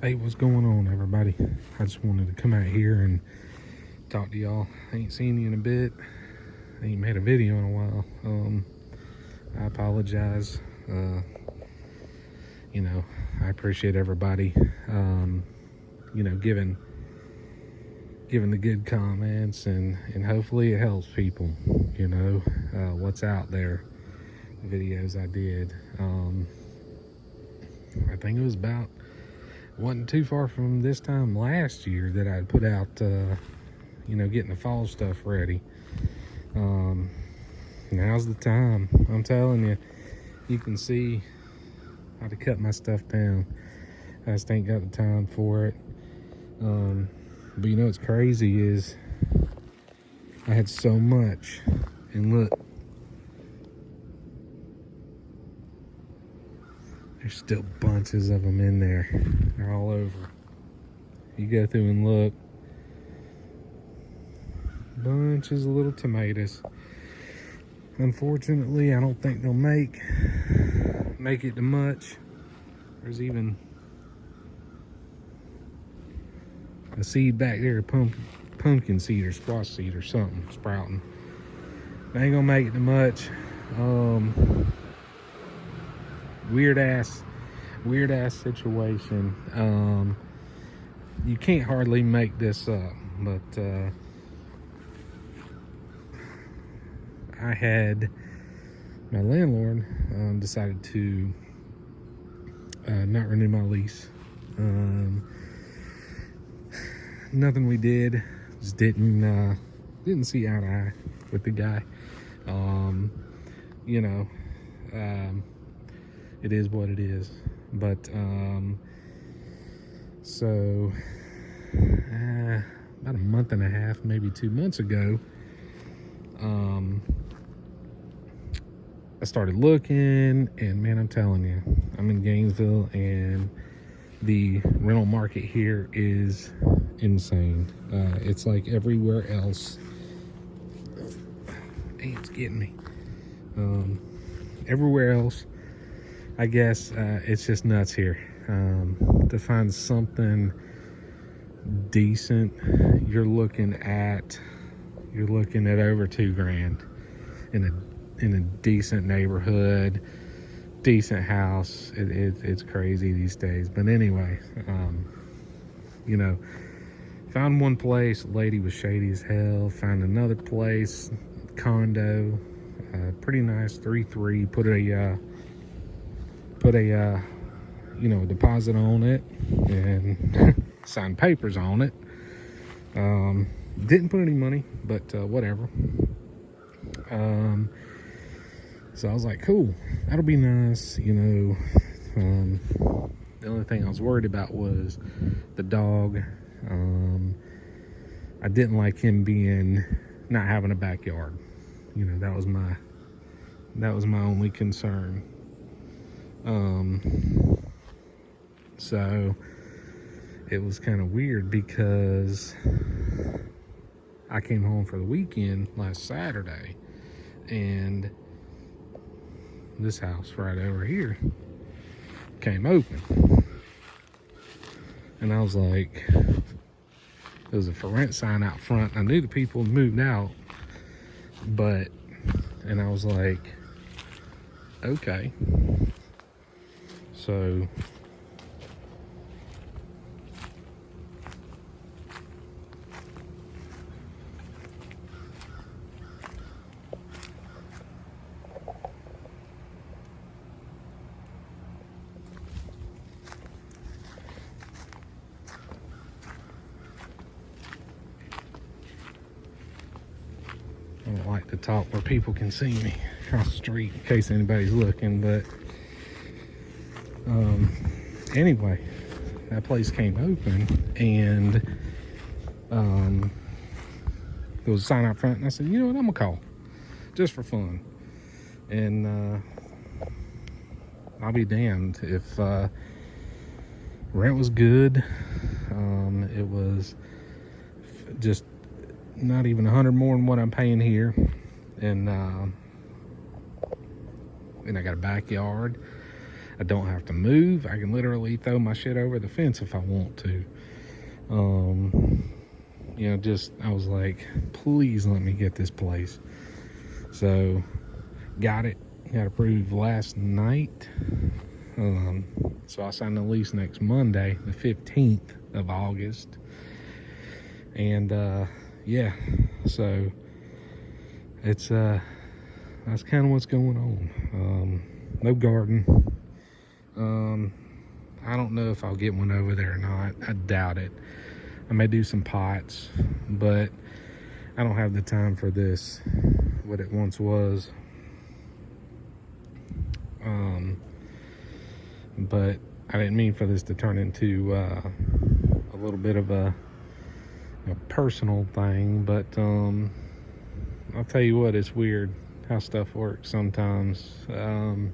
Hey, what's going on, everybody? I just wanted to come out here and talk to y'all. I ain't seen you in a bit. I ain't made a video in a while. I apologize. I appreciate everybody, giving the good comments, and hopefully it helps people, what's out there. The videos I did. I think it was wasn't too far from this time last year that I'd put out, getting the fall stuff ready. Now's the time. I'm telling you, you can see how to cut my stuff down. I just ain't got the time for it. But you know what's crazy is I had so much, and look, there's still bunches of them in there. They're all over. You go through and look, bunches of little tomatoes. Unfortunately, I don't think they'll make it to much. There's even a seed back there, pumpkin seed or squash seed or something sprouting. They ain't gonna make it to much. Weird ass situation. You can't hardly make this up, but I had my landlord decided to not renew my lease. Nothing we did, just didn't see eye to eye with the guy. It is what it is. But so about a month and a half, maybe 2 months ago, I started looking, and man, I'm telling you, I'm in Gainesville, and the rental market here is insane. It's like everywhere else. Dang, it's getting me. Everywhere else, I guess, it's just nuts here. To find something decent, you're looking at over $2,000 in a decent neighborhood, decent house. It's crazy these days. But anyway, found one place, lady was shady as hell. Found another place, condo, pretty nice, 3-3. Put a deposit on it and signed papers on it. Didn't put any money, but whatever. So I was like, cool, that'll be nice. The only thing I was worried about was the dog. I didn't like him not having a backyard. That was my only concern. So it was kind of weird because I came home for the weekend last Saturday, and this house right over here came open, and I was like, there was a for rent sign out front. I knew the people had moved out, and I was like, okay. So I don't like to talk where people can see me across the street in case anybody's looking, but anyway, that place came open, and there was a sign out front, and I said, you know what, I'm gonna call just for fun. And I'll be damned if rent was good. It was just not even 100 more than what I'm paying here, and I got a backyard. I don't have to move. I can literally throw my shit over the fence if I want to. You know, just, I was like, please let me get this place. So, got approved last night. So I signed the lease next Monday, the 15th of August. And, yeah, so it's, that's kind of what's going on. No garden. I don't know if I'll get one over there or not. I doubt it. I may do some pots, but I don't have the time for this, what it once was. But I didn't mean for this to turn into a little bit of a personal thing, but I'll tell you what, it's weird how stuff works sometimes. You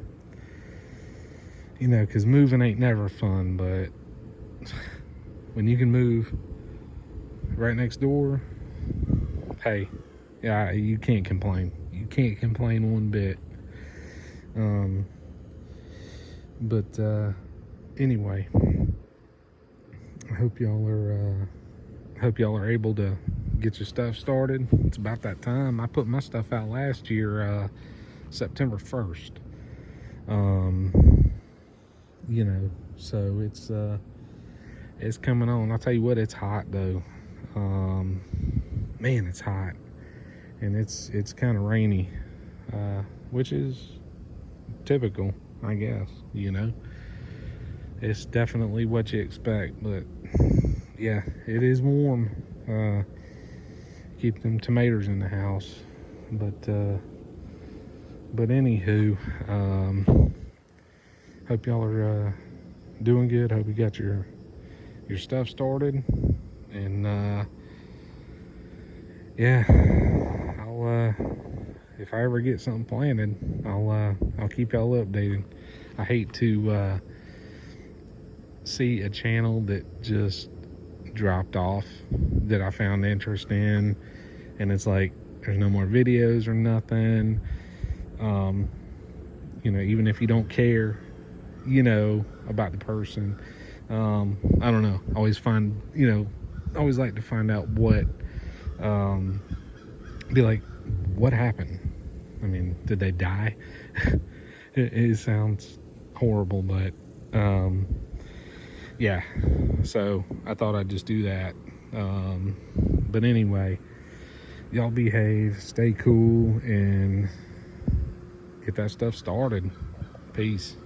know, because moving ain't never fun, but when you can move right next door, hey, yeah, you can't complain. You can't complain one bit. But anyway, I hope y'all are able to get your stuff started. It's about that time. I put my stuff out last year, September 1st. You know, so it's coming on. I'll tell you what, it's hot though. Man, it's hot, and it's kind of rainy, which is typical, I guess. You know, it's definitely what you expect, but yeah, it is warm. Keep them tomatoes in the house, but anywho, hope y'all are doing good. Hope you got your stuff started, and yeah, I'll if I ever get something planted, I'll keep y'all updated. I hate to see a channel that just dropped off that I found interest in, and it's like there's no more videos or nothing. You know, even if you don't care, you know, about the person, I don't know, I always find, you know, I always like to find out what, be like, what happened? I mean, did they die? It sounds horrible, but yeah, so I thought I'd just do that. But anyway, y'all behave, stay cool, and get that stuff started. Peace.